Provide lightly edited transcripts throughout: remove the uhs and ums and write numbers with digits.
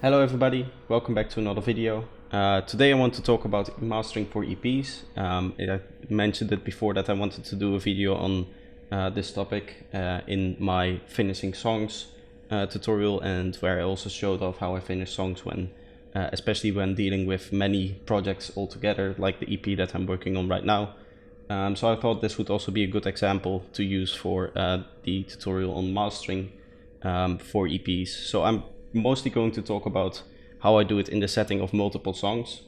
Hello everybody, welcome back to another video. Today I want to talk about mastering for EPs. I mentioned it before that I wanted to do a video on this topic in my finishing songs tutorial, and where I also showed off how I finish songs when, especially when dealing with many projects all together, like the EP that I'm working on right now. So I thought this would also be a good example to use for the tutorial on mastering for EPs. So I'm mostly going to talk about how I do it in the setting of multiple songs.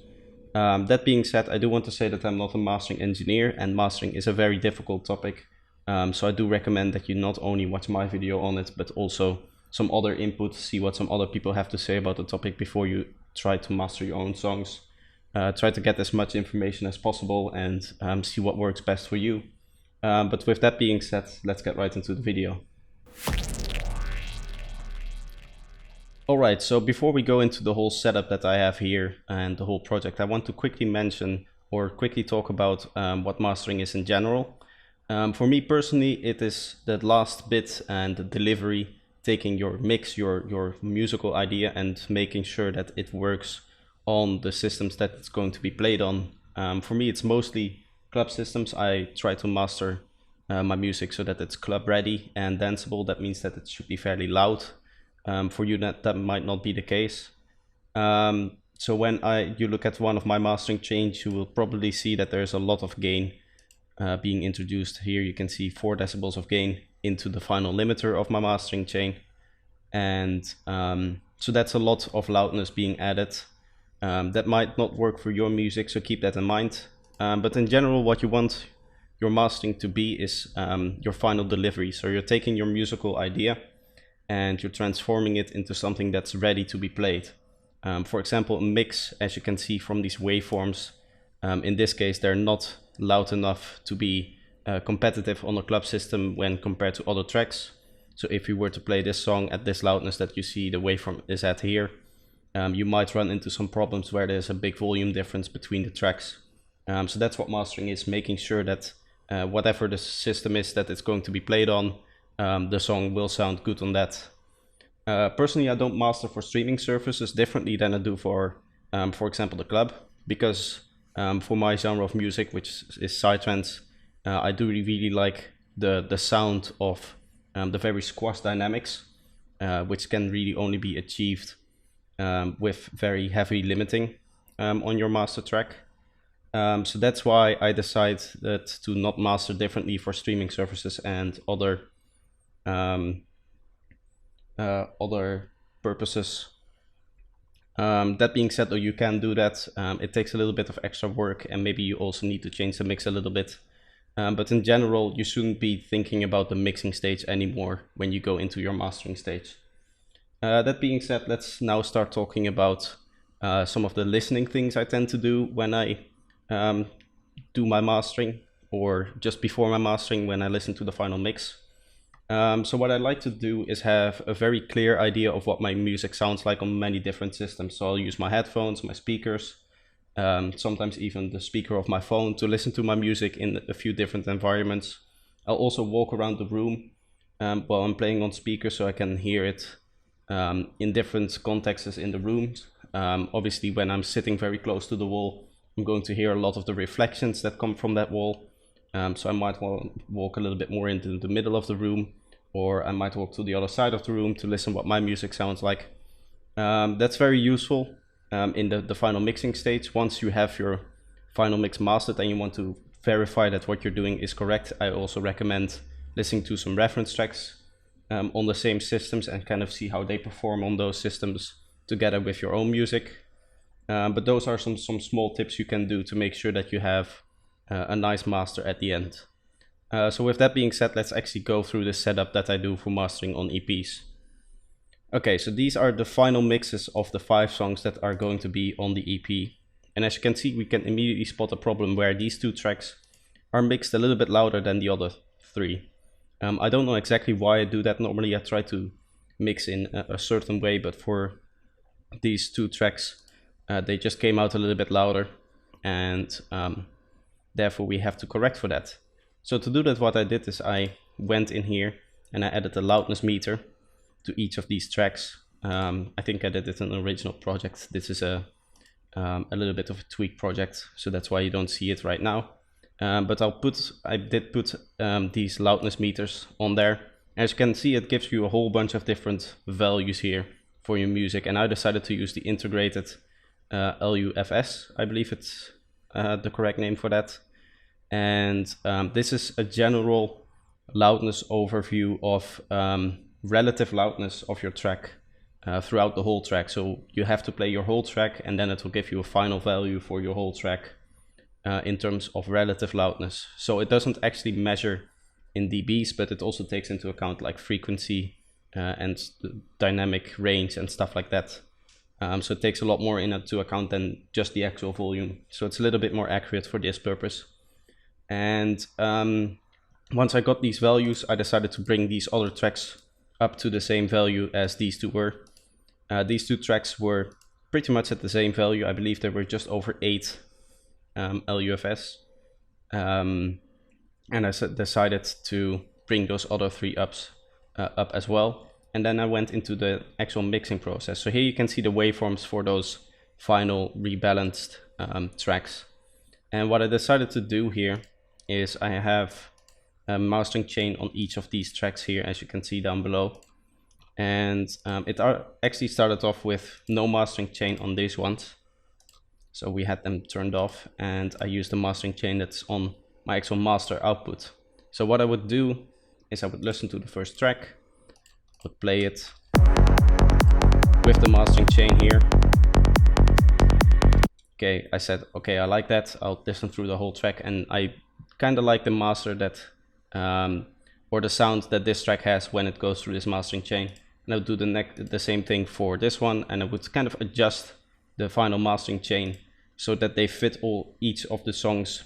That being said, I do want to say that I'm not a mastering engineer, and mastering is a very difficult topic. So I do recommend that you not only watch my video on it, but also some other input, see what some other people have to say about the topic before you try to master your own songs. Try to get as much information as possible and see what works best for you. But with that being said, let's get right into the video. Alright, so before we go into the whole setup that I have here and the whole project, I want to quickly mention or quickly talk about what mastering is in general. For me personally, it is the last bit and the delivery, taking your mix, your musical idea, and making sure that it works on the systems that it's going to be played on. For me, it's mostly club systems. I try to master my music so that it's club ready and danceable. That means that it should be fairly loud. For you, that might not be the case. So when you look at one of my mastering chains, you will probably see that there's a lot of gain being introduced. Here you can see 4 decibels of gain into the final limiter of my mastering chain. And so that's a lot of loudness being added. That might not work for your music, so keep that in mind. But in general, what you want your mastering to be is your final delivery. So you're taking your musical idea and you're transforming it into something that's ready to be played. For example, a mix, as you can see from these waveforms, in this case they're not loud enough to be competitive on a club system when compared to other tracks. So if you were to play this song at this loudness that you see the waveform is at here, you might run into some problems where there's a big volume difference between the tracks. So that's what mastering is, making sure that whatever the system is that it's going to be played on, the song will sound good on that. Personally, I don't master for streaming services differently than I do for example, the club, because for my genre of music, which is psytrance, I do really like the sound of the very squash dynamics, which can really only be achieved with very heavy limiting on your master track. So that's why I decided to not master differently for streaming services and other purposes. That being said, though, you can do that. It takes a little bit of extra work, and maybe you also need to change the mix a little bit. But in general, you shouldn't be thinking about the mixing stage anymore when you go into your mastering stage. That being said, let's now start talking about some of the listening things I tend to do when I do my mastering, or just before my mastering when I listen to the final mix. So what I like to do is have a very clear idea of what my music sounds like on many different systems. So I'll use my headphones, my speakers, sometimes even the speaker of my phone to listen to my music in a few different environments. I'll also walk around the room while I'm playing on speakers so I can hear it in different contexts in the room. Obviously, when I'm sitting very close to the wall, I'm going to hear a lot of the reflections that come from that wall. So I might walk a little bit more into the middle of the room, or I might walk to the other side of the room to listen what my music sounds like. That's very useful in the final mixing stage. Once you have your final mix mastered and you want to verify that what you're doing is correct, I also recommend listening to some reference tracks on the same systems and kind of see how they perform on those systems together with your own music. But those are some small tips you can do to make sure that you have a nice master at the end. So with that being said, let's actually go through the setup that I do for mastering on EPs. Okay, so these are the final mixes of the 5 songs that are going to be on the EP. And as you can see, we can immediately spot a problem where these 2 tracks are mixed a little bit louder than the other 3. I don't know exactly why I do that. Normally I try to mix in a certain way, but for these 2 tracks, they just came out a little bit louder, and therefore we have to correct for that. So to do that, what I did is I went in here and I added a loudness meter to each of these tracks. I think I did it in an original project. This is a little bit of a tweak project, so that's why you don't see it right now. But I did put these loudness meters on there. As you can see, it gives you a whole bunch of different values here for your music, and I decided to use the integrated LUFS. I believe it's the correct name for that. And this is a general loudness overview of relative loudness of your track throughout the whole track. So you have to play your whole track, and then it will give you a final value for your whole track in terms of relative loudness. So it doesn't actually measure in dBs, but it also takes into account like frequency and dynamic range and stuff like that. So it takes a lot more into account than just the actual volume. So it's a little bit more accurate for this purpose. And once I got these values, I decided to bring these other tracks up to the same value as these two were. These two tracks were pretty much at the same value. I believe they were just over 8 LUFS. And I decided to bring those other 3 up as well. And then I went into the actual mixing process. So here you can see the waveforms for those final rebalanced tracks. And what I decided to do here is I have a mastering chain on each of these tracks here, as you can see down below. And it actually started off with no mastering chain on these ones. So we had them turned off, and I used the mastering chain that's on my actual master output. So what I would do is I would listen to the first track, would play it with the mastering chain here. Okay, I said, okay, I like that. I'll listen through the whole track, and I kind of like the master that, or the sound that this track has when it goes through this mastering chain. And I'll do the same thing for this one, and I would kind of adjust the final mastering chain so that they fit each of the songs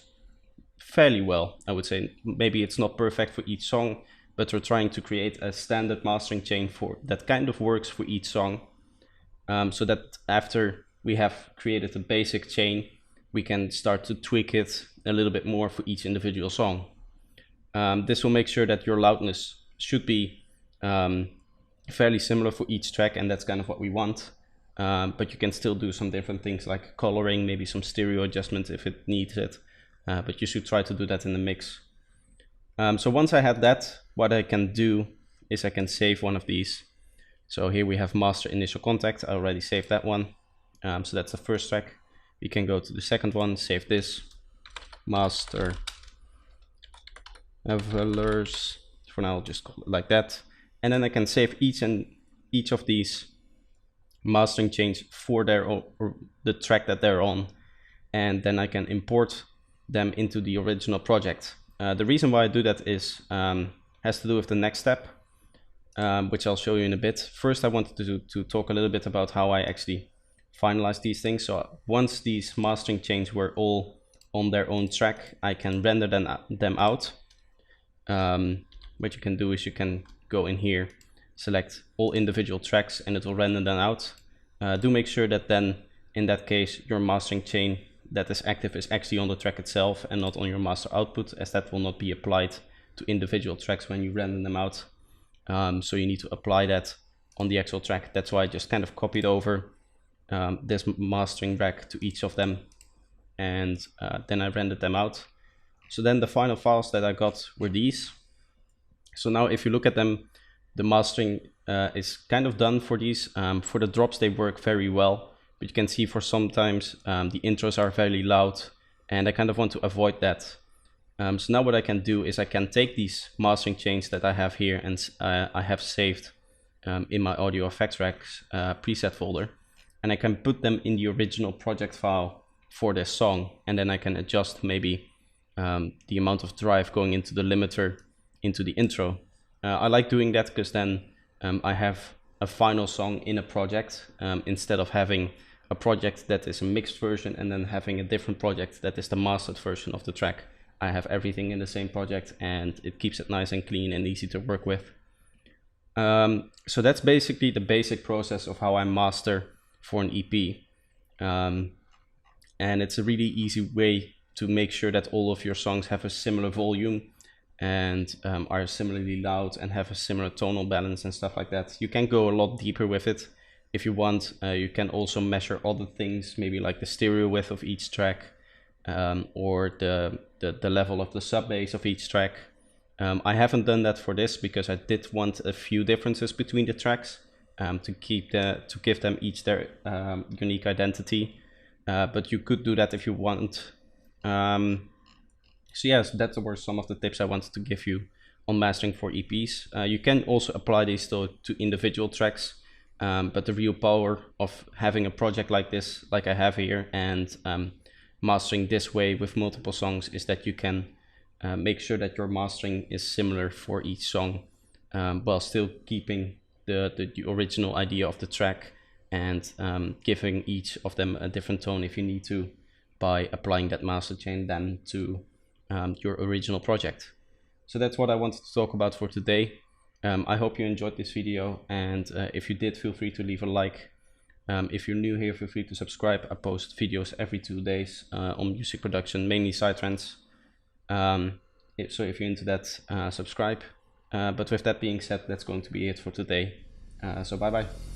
fairly well. I would say maybe it's not perfect for each song, but we're trying to create a standard mastering chain that kind of works for each song, so that after we have created a basic chain, we can start to tweak it a little bit more for each individual song. This will make sure that your loudness should be fairly similar for each track, and that's kind of what we want. But you can still do some different things like coloring, maybe some stereo adjustments if it needs it, but you should try to do that in the mix. So once I have that, what I can do is I can save one of these. So here we have master initial contact. I already saved that one. So that's the first track. We can go to the second one, save this, master levelers. For now, I'll just call it like that. And then I can save each of these mastering chains for their own, or the track that they're on. And then I can import them into the original project. The reason why I do that is has to do with the next step, which I'll show you in a bit. First, I wanted to talk a little bit about how I actually finalize these things. So once these mastering chains were all on their own track, I can render them out. What you can do is you can go in here, select all individual tracks, and it will render them out. Do make sure that then in that case your mastering chain that is active is actually on the track itself and not on your master output, as that will not be applied to individual tracks when you render them out. So you need to apply that on the actual track. That's why I just kind of copied over this mastering rack to each of them, and then I rendered them out. So then the final files that I got were these. So now if you look at them, the mastering is kind of done for these. For the drops, they work very well, but you can see for sometimes the intros are fairly loud, and I kind of want to avoid that. So now what I can do is I can take these mastering chains that I have here, and I have saved in my audio effects racks preset folder, and I can put them in the original project file for this song, and then I can adjust maybe the amount of drive going into the limiter into the intro. I like doing that because then I have a final song in a project instead of having a project that is a mixed version and then having a different project that is the mastered version of the track. I have everything in the same project, and it keeps it nice and clean and easy to work with. So that's basically the basic process of how I master for an EP. And it's a really easy way to make sure that all of your songs have a similar volume and are similarly loud and have a similar tonal balance and stuff like that. You can go a lot deeper with it, If you want, you can also measure other things, maybe like the stereo width of each track, or the level of the sub bass of each track. I haven't done that for this because I did want a few differences between the tracks, to give them each their unique identity. But you could do that if you want. So yes, that were some of the tips I wanted to give you on mastering for EPs. You can also apply these to individual tracks, but the real power of having a project like this, like I have here, and mastering this way with multiple songs is that you can make sure that your mastering is similar for each song, while still keeping the original idea of the track, and giving each of them a different tone if you need to, by applying that master chain then to your original project. So that's what I wanted to talk about for today. I hope you enjoyed this video, and if you did, feel free to leave a like. If you're new here, feel free to subscribe. I post videos every 2 days on music production, mainly psytrance. So if you're into that, subscribe. But with that being said, that's going to be it for today. So bye bye.